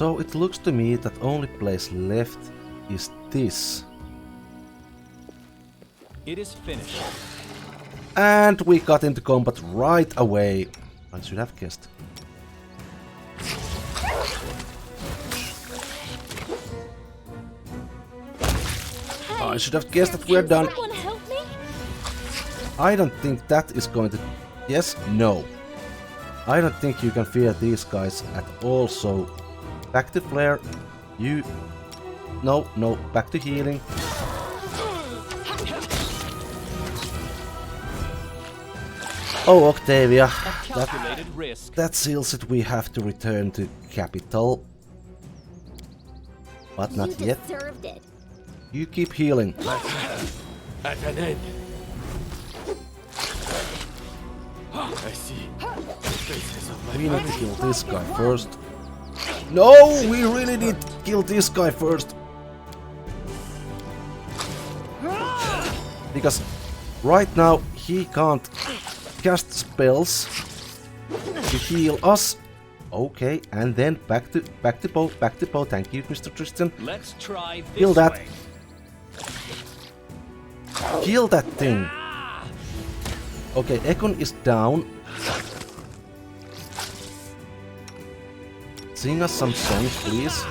So it looks to me that only place left is this. It is finished. And we got into combat right away. I should have guessed. I should have guessed that we're done. Someone help me? I don't think that is going to... Yes, no. I don't think you can fear these guys at all, so... Back to flare. You... No, back to healing. Oh, Octavia. That seals it. We have to return to capital. But not yet. You deserved it. You keep healing. At an end. I see. Traces of my We need to kill this guy first. No, we really need to kill this guy first. Because right now he can't cast spells to heal us. Okay, and then back to bow. Thank you, Mr. Tristan. Let's try this. Kill that. Way. Kill that thing. Okay, Ekon is down. Sing us some songs, please.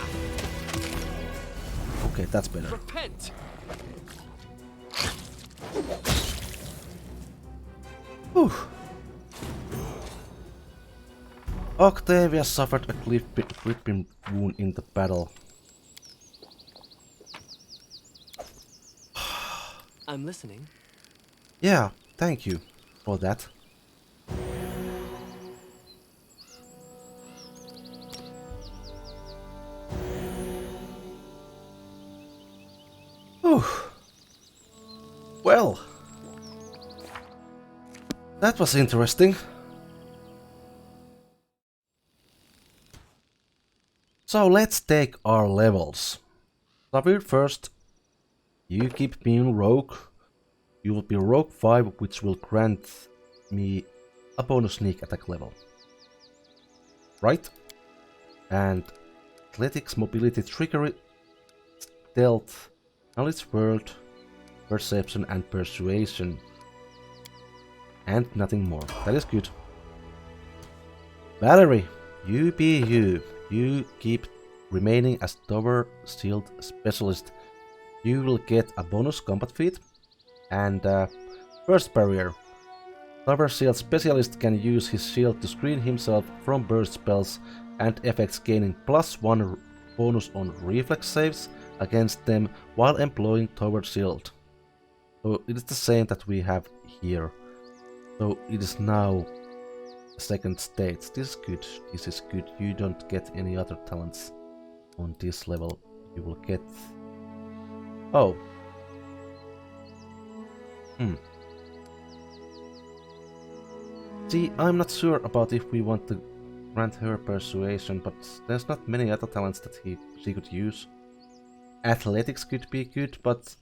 Okay, that's better. Repent. Whew. Octavia suffered a gripping wound in the battle. I'm listening. Yeah, thank you for that. Whew. Well, that was interesting. So let's take our levels. Savir first. You keep being rogue. You will be rogue 5, which will grant me a bonus sneak attack level. Right? And athletics, mobility, trickery, stealth, knowledge world, perception and persuasion. And nothing more. That is good. Valerie, you be you. You keep remaining as Tower Shield Specialist. You will get a bonus combat feat. And Burst Barrier. Tower Shield Specialist can use his shield to screen himself from burst spells and effects, gaining +1 bonus on reflex saves against them while employing Tower Shield. So it is the same that we have here. So it is now second stage. This is good. This is good. You don't get any other talents on this level. You will get... Oh. See, I'm not sure about if we want to grant her persuasion, but there's not many other talents that she could use. Athletics could be good, but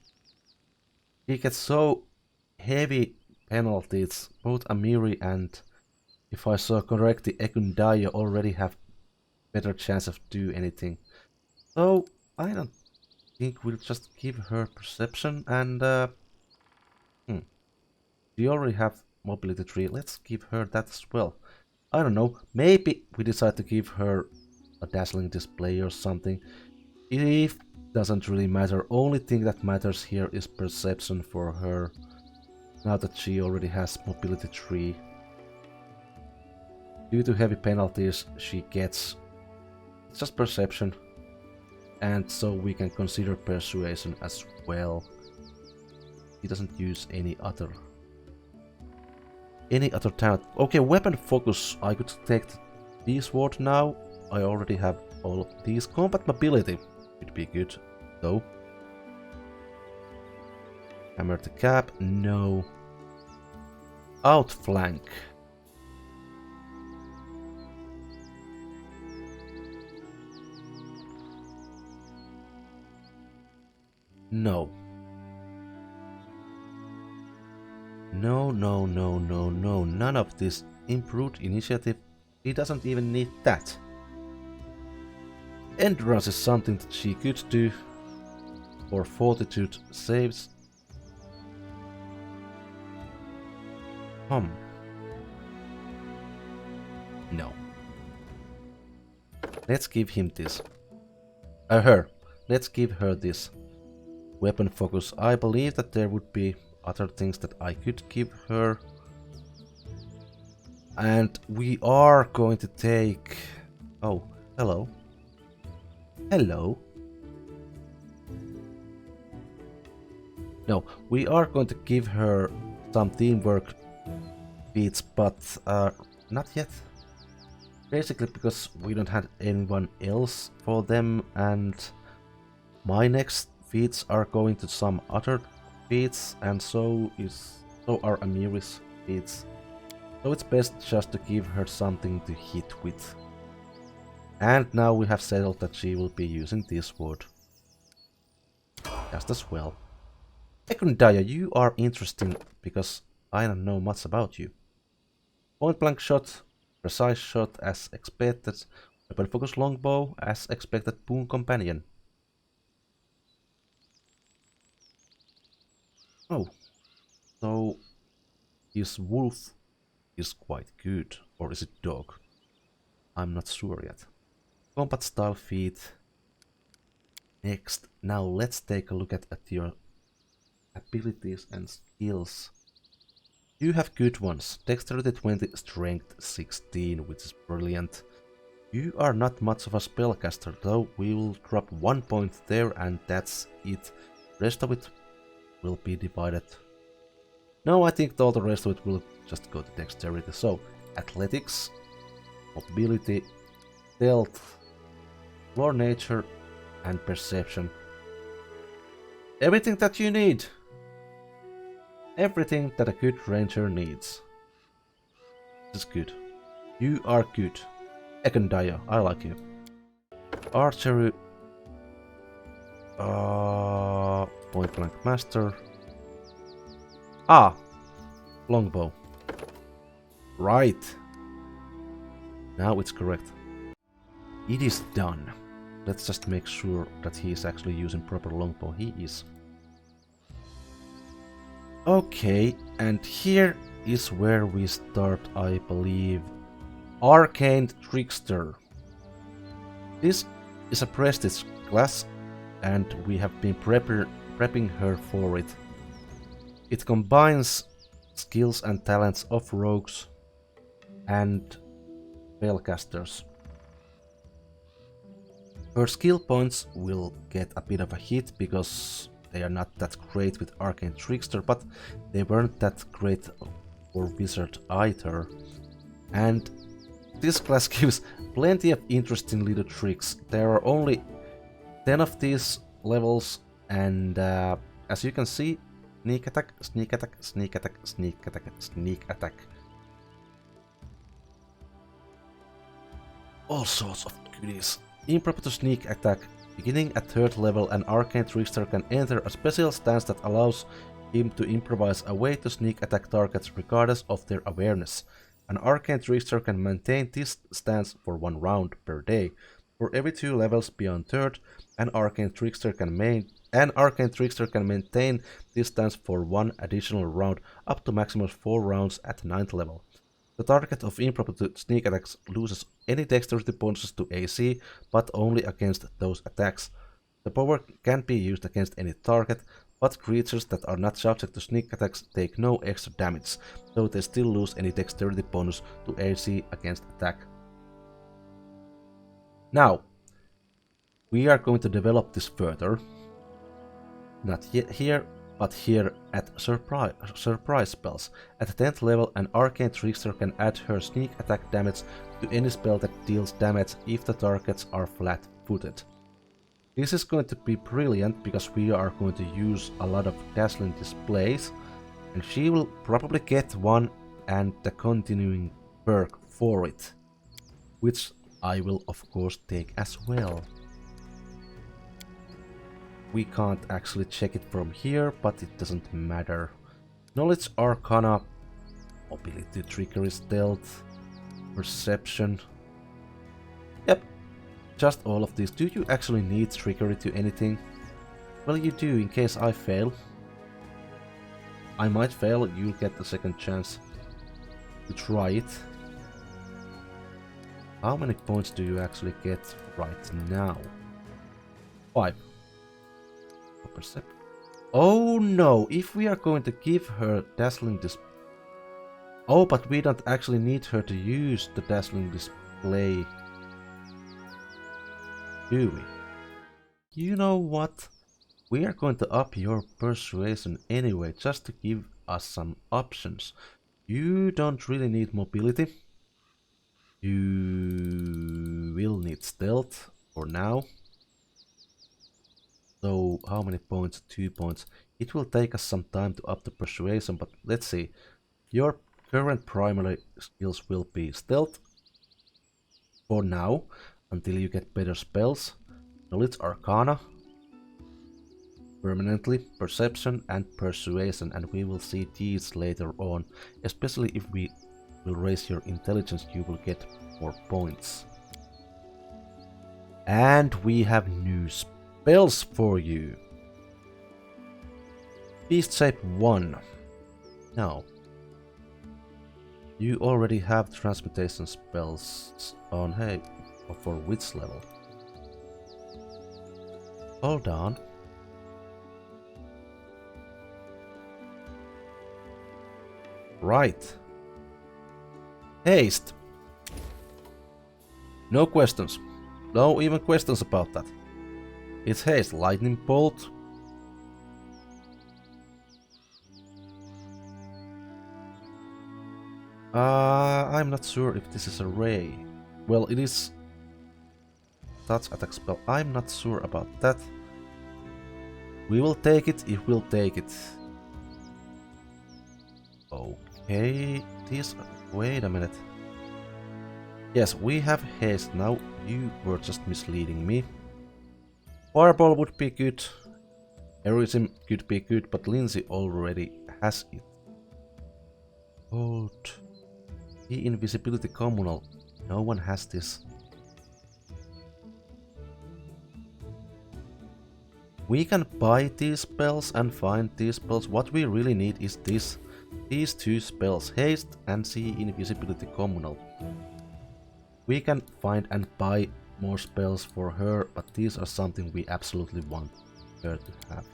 he gets so heavy penalties. Both Amiri and, if I saw correctly, Ekundayo already have better chance of do anything. So I don't think we'll just give her perception and we already have mobility 3. Let's give her that as well. I don't know, maybe we decide to give her a dazzling display or something. If doesn't really matter. Only thing that matters here is perception for her. Now that she already has mobility 3. Due to heavy penalties she gets, it's just perception. And so we can consider persuasion as well. He doesn't use any other talent. Okay, weapon focus. I could take the sword now. I already have all of these. Combat mobility would be good though. Hammer the cap, no. Outflank. No. No, no, no, no, no. None of this. Improved initiative. He doesn't even need that. Endurance is something that she could do, or fortitude saves. No. Let's give him this. Her. Let's give her this. Weapon focus. I believe that there would be other things that I could give her. And we are going to take... Oh, hello. Hello. No, we are going to give her some teamwork feats, but not yet. Basically because we don't have anyone else for them, and my next feats are going to some other feats, and so are Amiri's feats. So it's best just to give her something to hit with. And now we have settled that she will be using this sword. Just as well. Ekundaya, you are interesting because I don't know much about you. Point blank shot, precise shot as expected, weapon focus longbow as expected, boon companion. Oh, so his wolf is quite good, or is it dog? I'm not sure yet. Combat style feat. Next, now let's take a look at your abilities and skills. You have good ones. Dexterity 20, strength 16, which is brilliant. You are not much of a spellcaster, though. We will drop 1 point there and that's it. Rest of it will be divided. No, I think all the rest of it will just go to dexterity. So, athletics, mobility, stealth, lore nature, and perception. Everything that you need. Everything that a good ranger needs. This is good. You are good. Ekundaya, I like you. Archery. Point blank master. Longbow. Right. Now it's correct. It is done. Let's just make sure that he is actually using proper longbow. He is. Okay, and here is where we start, I believe. Arcane Trickster. This is a prestige class, and we have been prepping her for it. It combines skills and talents of rogues and spellcasters. Her skill points will get a bit of a hit because they are not that great with Arcane Trickster, but they weren't that great for Wizard either. And this class gives plenty of interesting little tricks. There are only 10 of these levels, and as you can see, sneak attack, sneak attack, sneak attack, sneak attack, sneak attack. All sorts of goodies. Improper to sneak attack. Beginning at 3rd level, an Arcane Trickster can enter a special stance that allows him to improvise a way to sneak attack targets regardless of their awareness. An Arcane Trickster can maintain this stance for 1 round per day. For every 2 levels beyond 3rd, an Arcane Trickster can maintain this stance for 1 additional round, up to maximum 4 rounds at 9th level. The target of improper sneak attacks loses any dexterity bonuses to AC, but only against those attacks. The power can be used against any target, but creatures that are not subject to sneak attacks take no extra damage, though they still lose any dexterity bonus to AC against attack. Now, we are going to develop this further. Not yet here, but here at surprise spells. At 10th level, an Arcane Trickster can add her sneak attack damage to any spell that deals damage if the targets are flat-footed. This is going to be brilliant because we are going to use a lot of dazzling displays, and she will probably get one and the continuing perk for it, which I will of course take as well. We can't actually check it from here, but it doesn't matter. Knowledge Arcana, Mobility, Trickery, Stealth, Perception. Yep, just all of these. Do you actually need trickery to anything? Well, you do, in case I fail. I might fail, you'll get a second chance to try it. How many points do you actually get right now? 5. Oh no, if we are going to give her dazzling display. Oh, but we don't actually need her to use the dazzling display. Do we? You know what? We are going to up your persuasion anyway, just to give us some options. You don't really need mobility. You will need stealth for now. So how many points? 2 points. It will take us some time to up the persuasion, but let's see. Your current primary skills will be stealth for now, until you get better spells. Knowledge Arcana, permanently, perception and persuasion, and we will see these later on. Especially if we will raise your intelligence, you will get more points. And we have new spells for you. Beast Shape 1. No. You already have transmutation spells on, hey, for which level? Hold on. Right. Haste. No questions. No even questions about that. It's haste. Lightning bolt. I'm not sure if this is a ray. Well, it is touch attack spell. I'm not sure about that. We will take it if we'll take it. Okay, this. Wait a minute. Yes, we have haste now. You were just misleading me. Fireball would be good. Heroism could be good, but Lindsay already has it. Hold. The invisibility communal. No one has this. We can buy these spells and find these spells. What we really need is this. These two spells, haste and see invisibility communal. We can find and buy more spells for her, but these are something we absolutely want her to have.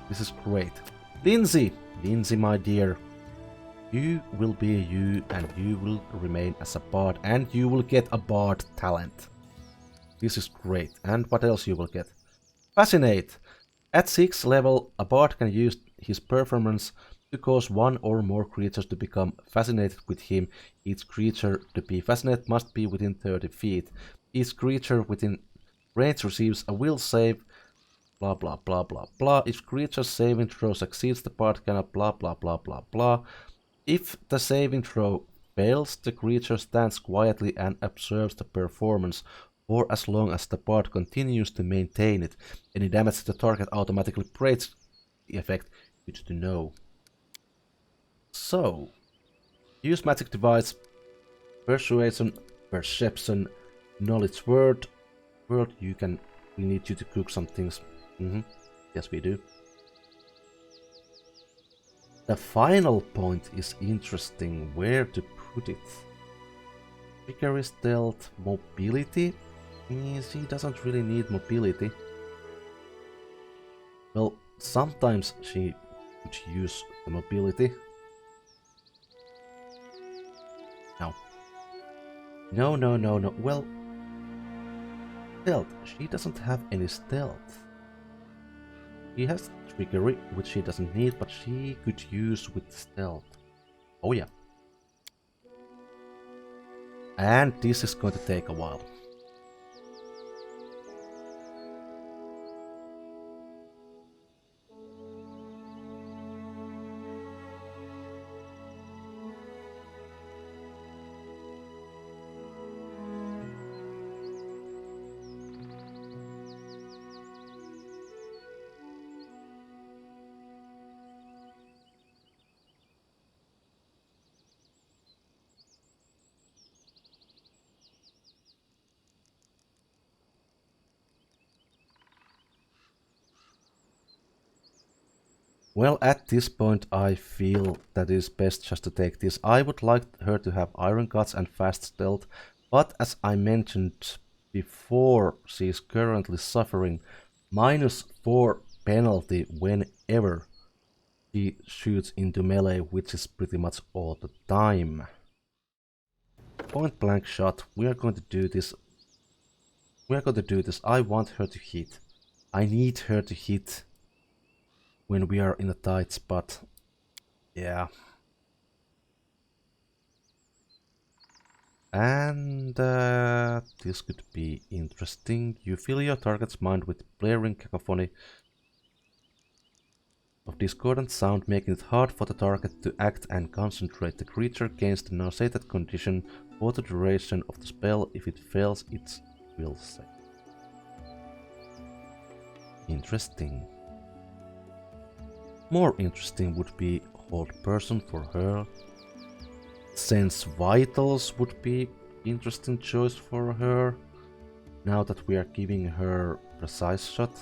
This is great. Lindsay! Lindsay, my dear. You will be you and you will remain as a bard and you will get a bard talent. This is great. And what else you will get? Fascinate! At 6th level, a bard can use his performance to cause one or more creatures to become fascinated with him. Each creature to be fascinated must be within 30 feet. Each creature within range receives a will save. Blah blah blah blah blah. If creature's saving throw succeeds, the bard cannot blah blah blah blah blah. If the saving throw fails, the creature stands quietly and observes the performance for as long as the bard continues to maintain it. Any damage to the target automatically breaks the effect. Good to know. So, use magic device, persuasion, perception, knowledge word. We need you to cook some things. Yes, we do. The final point is interesting. Where to put it? Trickery, stealth, mobility. She doesn't really need mobility. Well, sometimes she could use the mobility. No. Well, stealth. She doesn't have any stealth. She has trickery, which she doesn't need, but she could use with stealth. Oh yeah. And this is going to take a while. Well, at this point I feel that it is best just to take this. I would like her to have iron guts and fast stealth, but as I mentioned before, she is currently suffering -4 penalty whenever she shoots into melee, which is pretty much all the time. Point blank shot, we are going to do this. I want her to hit. I need her to hit when we are in a tight spot. Yeah. And this could be interesting. You fill your target's mind with blaring cacophony of discordant sound, making it hard for the target to act and concentrate. The creature gains the nauseated condition for the duration of the spell. If it fails, it will save. Interesting. More interesting would be hold person for her. Sense vitals would be interesting choice for her. Now that we are giving her precise shot,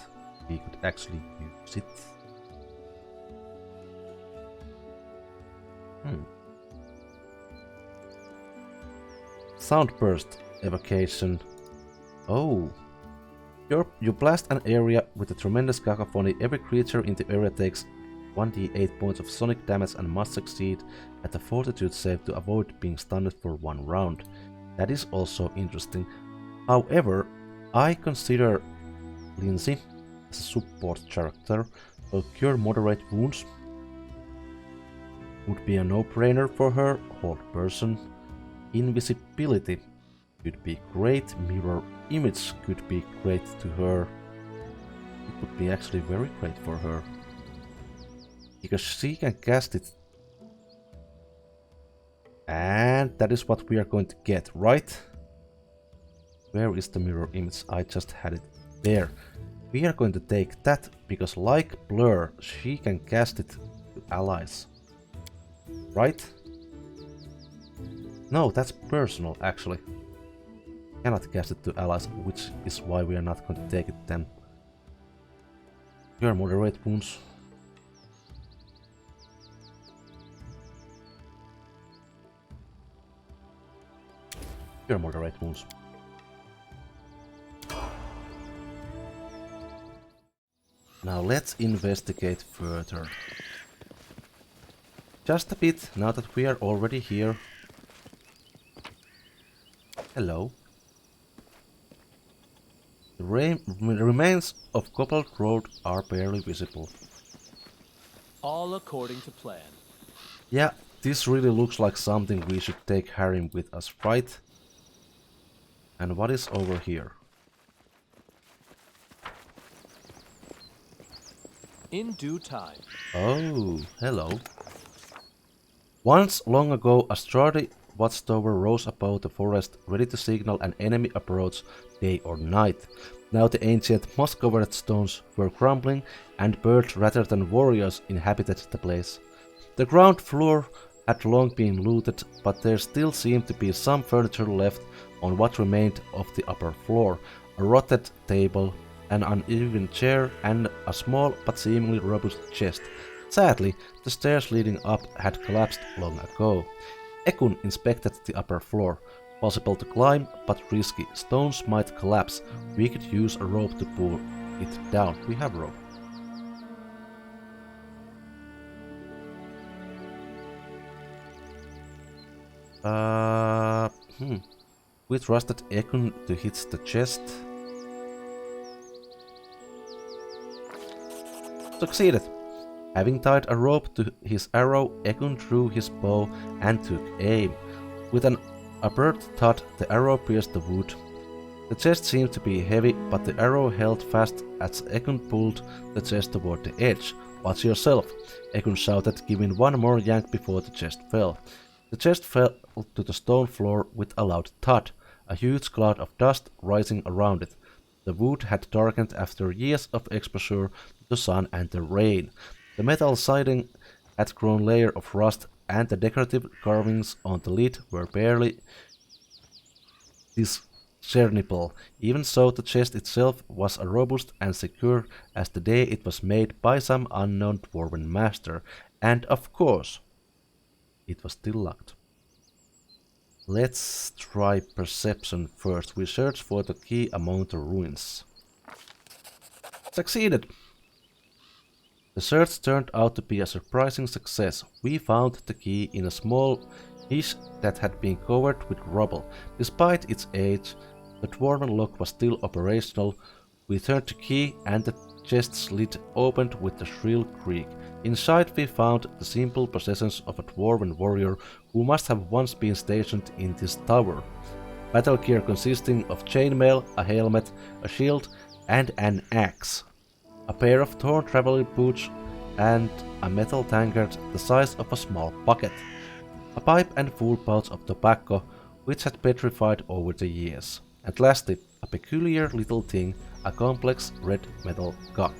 we could actually use it. Sound burst evocation. Oh. You blast an area with a tremendous cacophony. Every creature in the area takes 1d8 points of sonic damage and must succeed at a fortitude save to avoid being stunned for 1 round. That is also interesting. However, I consider Lindsay as a support character, so cure moderate wounds would be a no-brainer for her. Hold person. Invisibility could be great. Mirror image could be great to her. It would be actually very great for her, because she can cast it. And that is what we are going to get, right? Where is the mirror image? I just had it there. We are going to take that, because like Blur, she can cast it to allies. Right? No, that's personal, actually. Cannot cast it to allies, which is why we are not going to take it then. Your moderate wounds. Your moderate wounds. Now let's investigate further. Just a bit, now that we are already here. Hello. The remains of cobbled road are barely visible. All according to plan. Yeah, this really looks like something we should take Harim with us, right? And what is over here? In due time. Oh, hello. Once long ago, a sturdy watchtower rose above the forest, ready to signal an enemy approach day or night. Now the ancient moss-covered stones were crumbling, and birds rather than warriors inhabited the place. The ground floor had long been looted, but there still seemed to be some furniture left on what remained of the upper floor: a rotted table, an uneven chair, and a small but seemingly robust chest. Sadly, the stairs leading up had collapsed long ago. Ekun inspected the upper floor. Possible to climb, but risky. Stones might collapse. We could use a rope to pull it down. We have rope. We trusted Ekun to hit the chest. Succeeded. Having tied a rope to his arrow, Ekun drew his bow and took aim. With an abrupt thud, the arrow pierced the wood. The chest seemed to be heavy, but the arrow held fast as Ekun pulled the chest toward the edge. "Watch yourself," Ekun shouted, giving one more yank before the chest fell. The chest fell to the stone floor with a loud thud, a huge cloud of dust rising around it. The wood had darkened after years of exposure to the sun and the rain. The metal siding had grown a layer of rust, and the decorative carvings on the lid were barely discernible. Even so, the chest itself was as robust and secure as the day it was made by some unknown dwarven master, and of course, it was still locked. Let's try perception first. We search for the key among the ruins. Succeeded! The search turned out to be a surprising success. We found the key in a small niche that had been covered with rubble. Despite its age, the dwarven lock was still operational. We turned the key and the chest's lid opened with a shrill creak. Inside we found the simple possessions of a dwarven warrior who must have once been stationed in this tower. Battle gear consisting of chainmail, a helmet, a shield, and an axe. A pair of torn traveling boots and a metal tankard the size of a small bucket. A pipe and full pouch of tobacco which had petrified over the years. And lastly, a peculiar little thing, a complex red metal cock.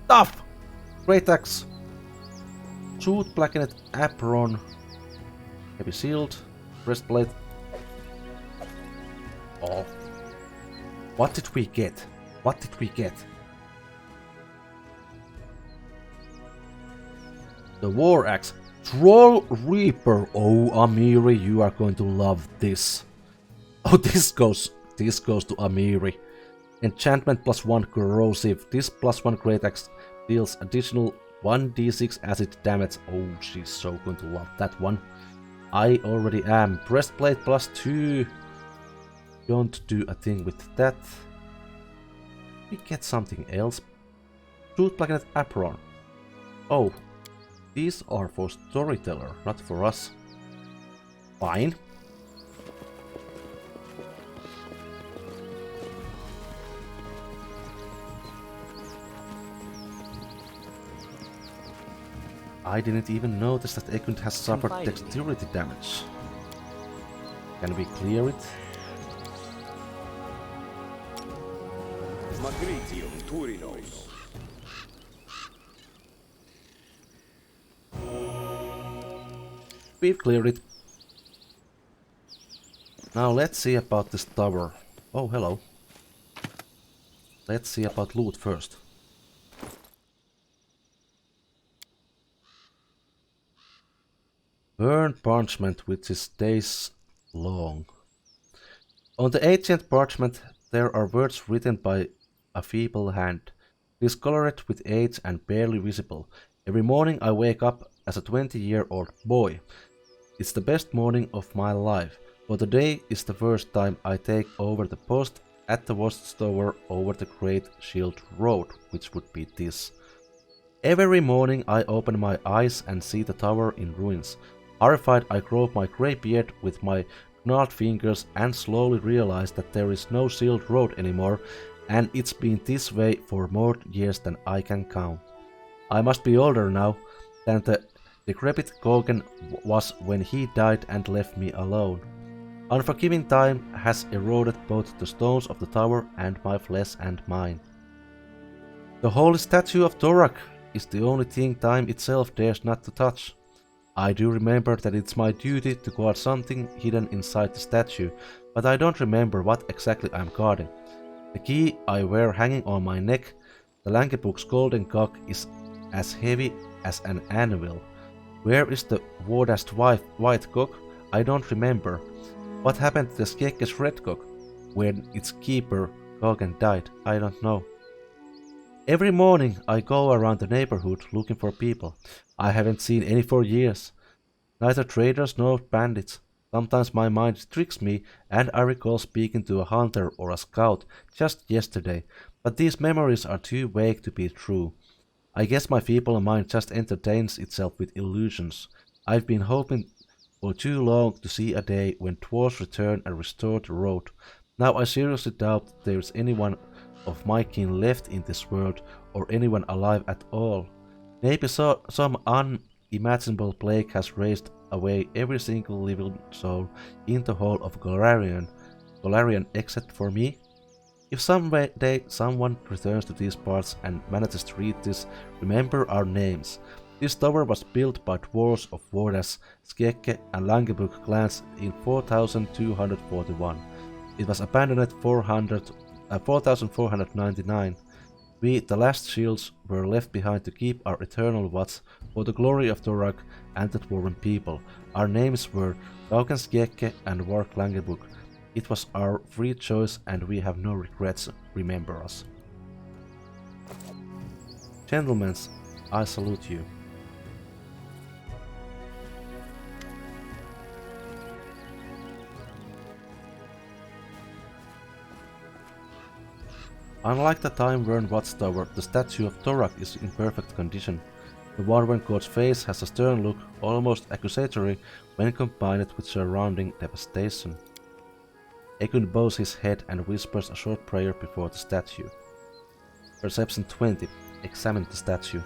Stuff! Great axe! Suit, blackened apron, heavy shield, breastplate. Oh. What did we get? What did we get? The war axe. Troll Reaper. Oh, Amiri, you are going to love this. Oh, this goes to Amiri. Enchantment +1 corrosive. This +1 great axe deals additional 1d6 acid damage. Oh, she's so going to love that one. I already am. Breastplate +2. Don't do a thing with that. We get something else. Suit blackened apron. Oh, these are for storyteller, not for us. Fine. I didn't even notice that Ekund has suffered dexterity damage. Can we clear it? Magritium Turinos. We've cleared it. Now let's see about this tower. Oh, hello. Let's see about loot first. Burned parchment which is days long. On the ancient parchment there are words written by a feeble hand, discolored with age and barely visible. Every morning I wake up as a 20-year-old boy. It's the best morning of my life, for today is the first time I take over the post at the Watchtower over the Great Shield Road, which would be this. Every morning I open my eyes and see the tower in ruins. Horrified, I grope my grey beard with my gnarled fingers and slowly realize that there is no sealed road anymore, and it's been this way for more years than I can count. I must be older now than the decrepit Gogan was when he died and left me alone. Unforgiving time has eroded both the stones of the tower and my flesh and mind. The holy statue of Thorak is the only thing time itself dares not to touch. I do remember that it's my duty to guard something hidden inside the statue, but I don't remember what exactly I'm guarding. The key I wear hanging on my neck, the Lankybook's golden cock, is as heavy as an anvil. Where is the Wardast white cock? I don't remember. What happened to the Skekke's red cock? When its keeper, Gogan, died? I don't know. Every morning I go around the neighborhood looking for people. I haven't seen any for years. Neither traders nor bandits. Sometimes my mind tricks me and I recall speaking to a hunter or a scout just yesterday, but these memories are too vague to be true. I guess my feeble mind just entertains itself with illusions. I've been hoping for too long to see a day when dwarves return and restore the road. Now I seriously doubt there's anyone of my kin left in this world, or anyone alive at all. Maybe some unimaginable plague has razed away every single living soul in the whole of Golarion except for me. If someday someone returns to these parts and manages to read this, remember our names. This tower was built by dwarves of Vordas, Skekke and Langebrook clans in 4241. It was abandoned at 4499. We, the last shields, were left behind to keep our eternal watch for the glory of Torag and the Dwarven people. Our names were Daugen Skekke and Wark Langebrook. It was our free choice and we have no regrets, remember us. Gentlemen, I salute you. Unlike the time-worn Watchtower, the statue of Torag is in perfect condition. The Dwarven god's face has a stern look, almost accusatory, when combined with surrounding devastation. Ekun bows his head and whispers a short prayer before the statue. Perception 20. Examine the statue.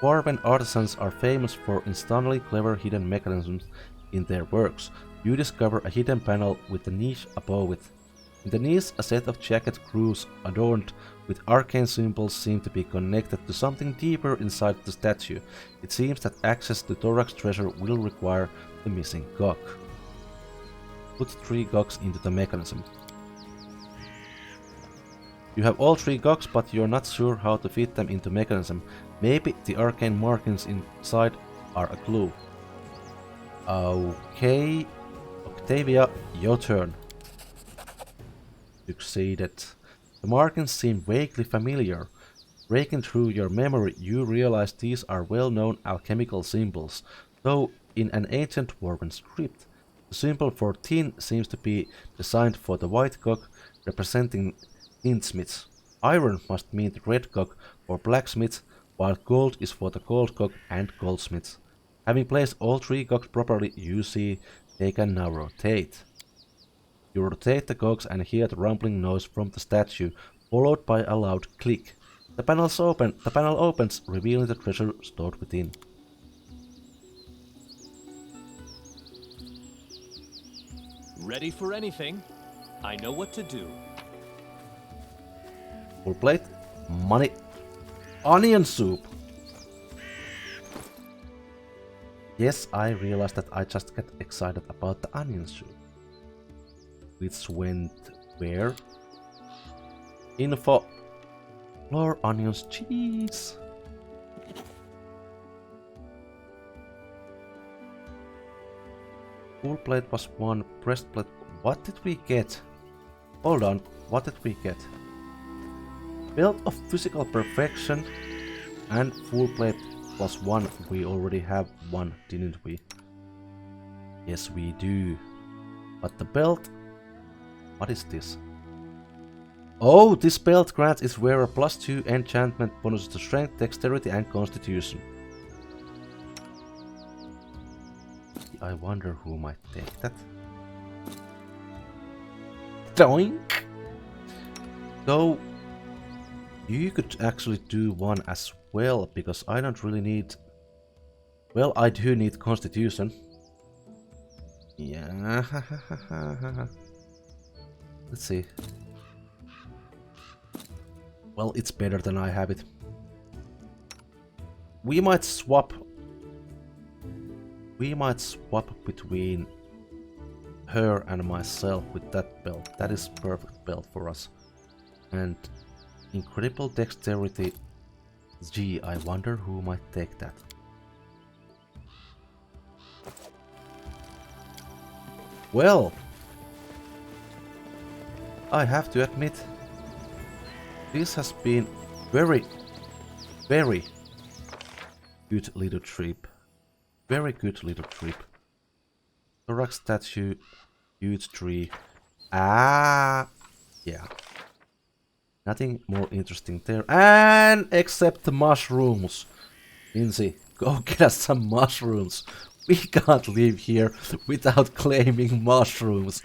Dwarven artisans are famous for instantly clever hidden mechanisms in their works. You discover a hidden panel with a niche above it. In the niche, a set of jagged grooves adorned with arcane symbols seem to be connected to something deeper inside the statue. It seems that access to Torag's treasure will require the missing cog. Put 3 cogs into the mechanism. You have all 3 cogs, but you're not sure how to fit them into mechanism. Maybe the arcane markings inside are a clue. Okay, Octavia, your turn. Succeeded. The markings seem vaguely familiar. Breaking through your memory, you realize these are well-known alchemical symbols, though in an ancient Dwarven script. The symbol for tin seems to be designed for the white cog, representing tinsmiths. Iron must mean the red cog for blacksmiths, while gold is for the gold cog and goldsmiths. Having placed all 3 cogs properly, you see they can now rotate. You rotate the cogs and hear the rumbling noise from the statue, followed by a loud click. The panel opens, revealing the treasure stored within. Ready for anything? I know what to do. Full plate, money, onion soup. Yes, I realized that I just got excited about the onion soup. Which went where? Info. Flour, onions, cheese. Full plate was 1, breastplate. What did we get? Hold on, what did we get? Belt of physical perfection and full plate plus 1. We already have 1, didn't we? Yes, we do. But the belt. What is this? Oh, this belt grants its wearer +2 enchantment bonuses to strength, dexterity and constitution. I wonder who might take that. Doink! So, you could actually do one as well, because I don't really need... Well, I do need constitution. Yeah. Let's see. Well, it's better than I have it. We might swap between her and myself with that belt. That is perfect belt for us. And incredible dexterity. Gee, I wonder who might take that. Well, I have to admit, this has been very good little trip. Very good little trip. Torag statue, huge tree. Yeah. Nothing more interesting there. And except the mushrooms. Lindsay, go get us some mushrooms. We can't live here without claiming mushrooms.